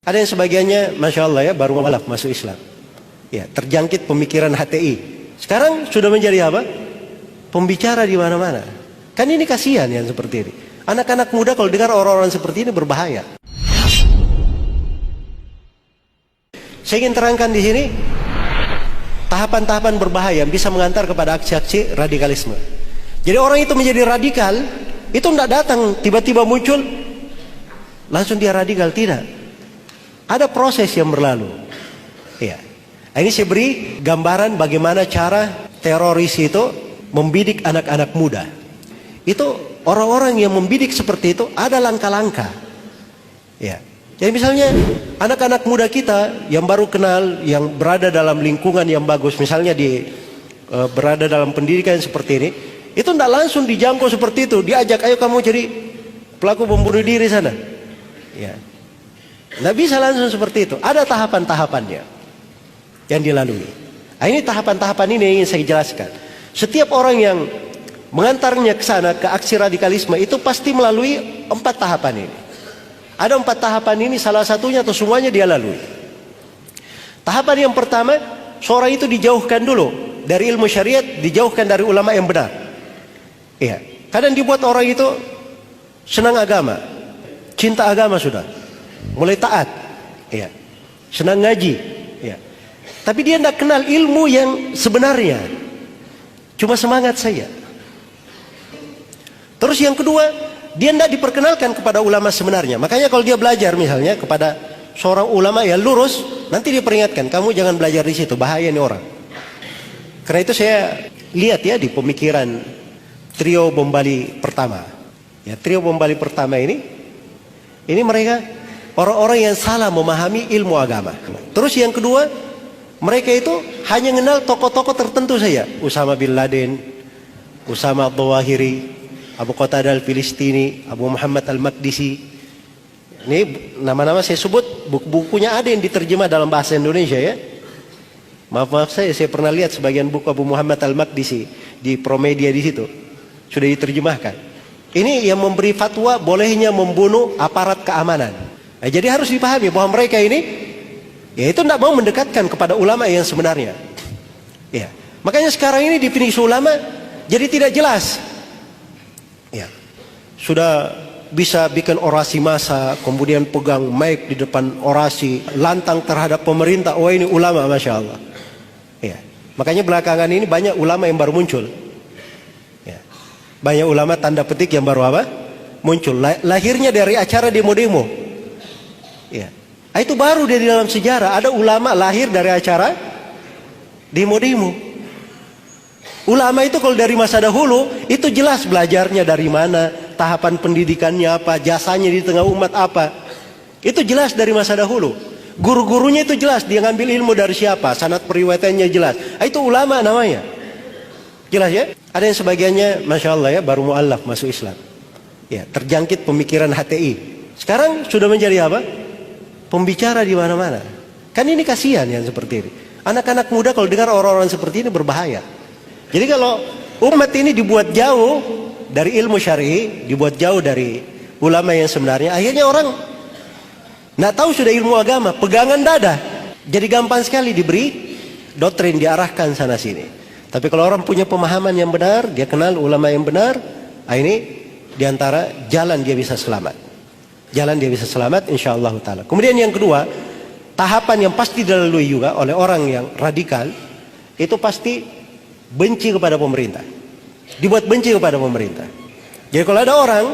Ada yang sebagiannya, Masya Allah ya, baru malaf masuk Islam. Ya, terjangkit pemikiran HTI. Sekarang sudah menjadi apa? Pembicara di mana-mana. Kan ini kasihan yang seperti ini. Anak-anak muda kalau dengar orang-orang seperti ini berbahaya. Saya ingin terangkan di sini tahapan-tahapan berbahaya yang bisa mengantar kepada aksi-aksi radikalisme. Jadi orang itu menjadi radikal, itu tidak datang tiba-tiba muncul langsung dia radikal, tidak. Ada proses yang berlalu. Ya. Ini saya beri gambaran bagaimana cara teroris itu membidik anak-anak muda. Itu orang-orang yang membidik seperti itu ada langkah-langkah. Ya. Jadi misalnya anak-anak muda kita yang baru kenal, yang berada dalam lingkungan yang bagus, misalnya berada dalam pendidikan seperti ini, itu tidak langsung dijangkau seperti itu, diajak, ayo kamu jadi pelaku bom bunuh diri sana. Ya. Tidak bisa langsung seperti itu. Ada tahapan-tahapannya yang dilalui. Nah, ini tahapan-tahapan ini yang ingin saya jelaskan. Setiap orang yang mengantarnya ke sana, ke aksi radikalisme, itu pasti melalui 4 tahapan ini. Ada 4 tahapan ini, salah satunya atau semuanya dia lalui. Tahapan yang pertama, seorang itu dijauhkan dulu dari ilmu syariat, dijauhkan dari ulama yang benar. Iya. Kadang dibuat orang itu senang agama, cinta agama sudah, mulai taat, iya, senang ngaji, iya. Tapi dia tidak kenal ilmu yang sebenarnya, cuma semangat saja. Terus yang kedua, dia tidak diperkenalkan kepada ulama sebenarnya. Makanya kalau dia belajar misalnya kepada seorang ulama yang lurus, nanti dia peringatkan, kamu jangan belajar di situ, bahaya nih orang. Karena itu saya lihat ya di pemikiran trio bom Bali pertama. Ya, trio bom Bali pertama ini mereka orang-orang yang salah memahami ilmu agama. Terus yang kedua, mereka itu hanya mengenal tokoh-tokoh tertentu saja. Usama bin Laden, Usama al-Zawahiri, Abu Qatadah al-Filistini, Abu Muhammad al-Maqdisi. Ini nama-nama saya sebut, buku-bukunya ada yang diterjemah dalam bahasa Indonesia ya. Maaf saya pernah lihat sebagian buku Abu Muhammad al-Maqdisi di Promedia di situ. Sudah diterjemahkan. Ini yang memberi fatwa bolehnya membunuh aparat keamanan. Nah, jadi harus dipahami bahwa mereka ini ya itu tidak mau mendekatkan kepada ulama yang sebenarnya. Ya. Makanya sekarang ini definisi ulama jadi tidak jelas. Ya. Sudah bisa bikin orasi massa, kemudian pegang mic di depan orasi, lantang terhadap pemerintah. Oh ini ulama, Masya Allah. Ya. Makanya belakangan ini banyak ulama yang baru muncul. Ya. Banyak ulama tanda petik yang baru apa? Muncul. Lahirnya dari acara demo-demo. Ya. Itu baru dari dalam sejarah. Ada ulama lahir dari acara demo-demo. Ulama itu kalau dari masa dahulu, itu jelas belajarnya dari mana, tahapan pendidikannya apa, jasanya di tengah umat apa. Itu jelas dari masa dahulu. Guru-gurunya itu jelas, dia ngambil ilmu dari siapa, sanad periwayatannya jelas. Itu ulama namanya. Jelas ya? Ada yang sebagiannya, Masya Allah ya, baru mu'allaf masuk Islam. Ya, terjangkit pemikiran HTI. Sekarang sudah menjadi apa? Pembicara di mana-mana. Kan ini kasihan yang seperti ini. Anak-anak muda kalau dengar orang-orang seperti ini berbahaya. Jadi kalau umat ini dibuat jauh dari ilmu syar'i, dibuat jauh dari ulama yang sebenarnya, akhirnya orang tidak tahu sudah ilmu agama, pegangan dada. Jadi gampang sekali diberi doktrin, diarahkan sana sini. Tapi kalau orang punya pemahaman yang benar, dia kenal ulama yang benar, ini diantara jalan dia bisa selamat. Jalan dia bisa selamat insyaallah ta'ala. Kemudian yang kedua, tahapan yang pasti dilalui juga oleh orang yang radikal, itu pasti benci kepada pemerintah. Dibuat benci kepada pemerintah. Jadi kalau ada orang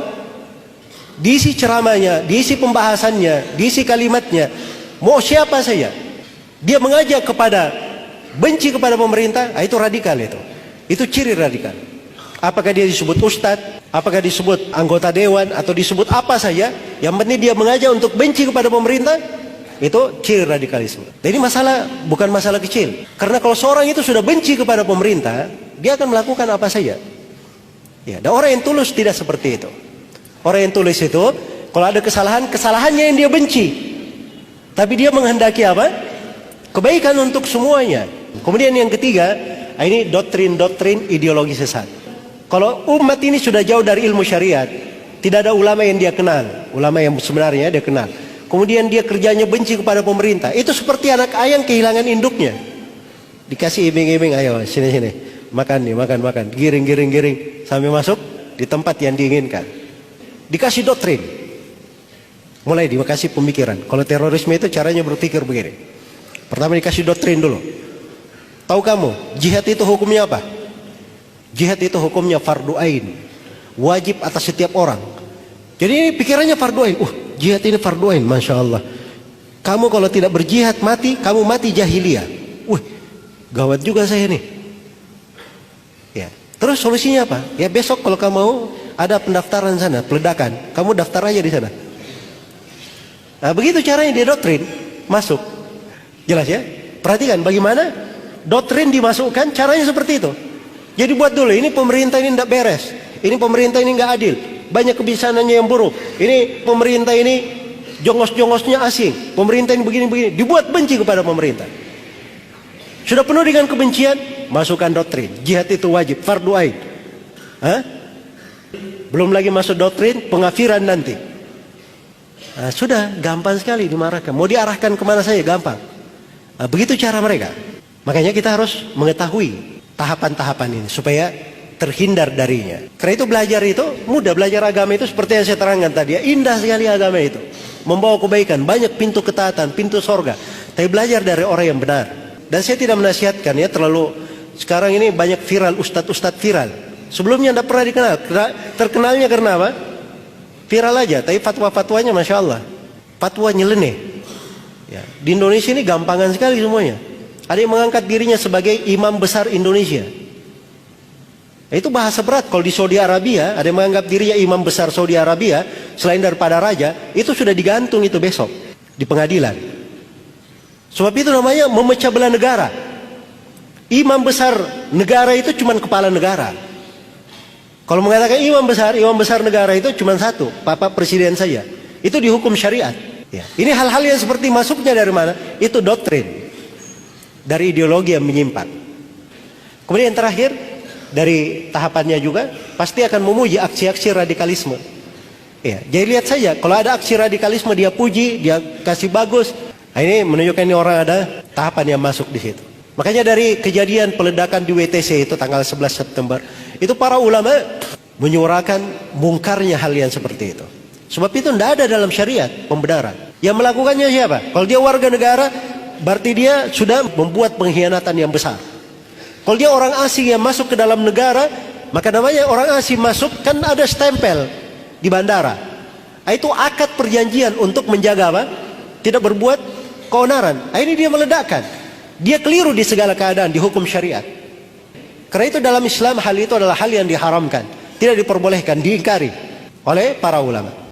diisi ceramahnya, diisi pembahasannya, diisi kalimatnya, mau siapa saja, dia mengajak kepada benci kepada pemerintah, itu radikal itu. Itu ciri radikal. Apakah dia disebut ustadz, apakah disebut anggota dewan, atau disebut apa saja, yang penting dia mengajak untuk benci kepada pemerintah, itu ciri radikalisme. Jadi masalah bukan masalah kecil. Karena kalau seorang itu sudah benci kepada pemerintah, dia akan melakukan apa saja. Ya, dan orang yang tulus tidak seperti itu. Orang yang tulus itu, kalau ada kesalahan, kesalahannya yang dia benci. Tapi dia menghendaki apa? Kebaikan untuk semuanya. Kemudian yang ketiga, ini doktrin-doktrin ideologi sesat. Kalau umat ini sudah jauh dari ilmu syariat, tidak ada ulama yang dia kenal, ulama yang sebenarnya dia kenal. kemudian dia kerjanya benci kepada pemerintah, itu seperti anak ayam kehilangan induknya. Dikasih iming-iming, ayo sini, makan nih, makan, giring, sampai masuk di tempat yang diinginkan. Dikasih doktrin, mulai dikasih pemikiran. Kalau terorisme itu caranya berpikir begini. Pertama dikasih doktrin dulu. Tahu kamu, jihad itu hukumnya apa? Jihad itu hukumnya fardu ain, wajib atas setiap orang. Jadi ini pikirannya fardu ain. Jihad ini fardu ain, Masya Allah. Kamu kalau tidak berjihad mati, kamu mati jahiliyah. Gawat juga saya nih. Ya. Terus solusinya apa? Ya besok kalau kamu mau ada pendaftaran sana, peledakan, kamu daftar aja di sana. Nah, begitu caranya dia doktrin masuk. Jelas ya? Perhatikan bagaimana doktrin dimasukkan, caranya seperti itu. Jadi buat dulu, ini pemerintah ini tidak beres, ini pemerintah ini nggak adil, banyak kebijakannya yang buruk, ini pemerintah ini jongos-jongosnya asing, pemerintah ini begini, dibuat benci kepada pemerintah. Sudah penuh dengan kebencian, masukkan doktrin. Jihad itu wajib, fardu ain. Belum lagi masuk doktrin, pengafiran nanti. Nah, sudah, gampang sekali dimarahkan. Mau diarahkan kemana saja, gampang. Nah, begitu cara mereka. Makanya kita harus mengetahui tahapan-tahapan ini, supaya terhindar darinya. Karena itu belajar itu, mudah belajar agama itu seperti yang saya terangkan tadi. Ya, indah sekali agama itu. Membawa kebaikan, banyak pintu ketaatan, pintu sorga. Tapi belajar dari orang yang benar. Dan saya tidak menasihatkan ya terlalu, sekarang ini banyak viral, ustadz viral. Sebelumnya tidak pernah dikenal, terkenalnya karena apa? Viral aja, tapi fatwa-fatwanya Masya Allah. Fatwa nyeleneh. Ya, di Indonesia ini gampangan sekali semuanya. Ada yang mengangkat dirinya sebagai imam besar Indonesia. Itu bahasa berat. Kalau di Saudi Arabia, ada yang menganggap dirinya imam besar Saudi Arabia, selain daripada raja, itu sudah digantung itu besok di pengadilan. Sebab itu namanya memecah belah negara. Imam besar negara itu cuma kepala negara. Kalau mengatakan imam besar negara itu cuma satu, Bapak Presiden saja. Itu dihukum syariat. Ya. Ini hal-hal yang seperti masuknya dari mana? Itu doktrin. Dari ideologi yang menyimpang. Kemudian yang terakhir, dari tahapannya juga, pasti akan memuji aksi-aksi radikalisme. Ya. Jadi lihat saja, kalau ada aksi radikalisme dia puji, dia kasih bagus. Nah, ini menunjukkan ini orang ada tahapan yang masuk di situ. Makanya dari kejadian peledakan di WTC itu tanggal 11 September, itu para ulama menyuarakan mungkarnya hal yang seperti itu. Sebab itu tidak ada dalam syariat pembenaran. Yang melakukannya siapa? Kalau dia warga negara, berarti dia sudah membuat pengkhianatan yang besar. Kalau dia orang asing yang masuk ke dalam negara, maka namanya orang asing masuk kan ada stempel di bandara. Nah, itu akad perjanjian untuk menjaga apa? Tidak berbuat keonaran. Ini dia meledakkan. Dia keliru di segala keadaan, di hukum syariat. Karena itu dalam Islam hal itu adalah hal yang diharamkan, tidak diperbolehkan, diingkari oleh para ulama.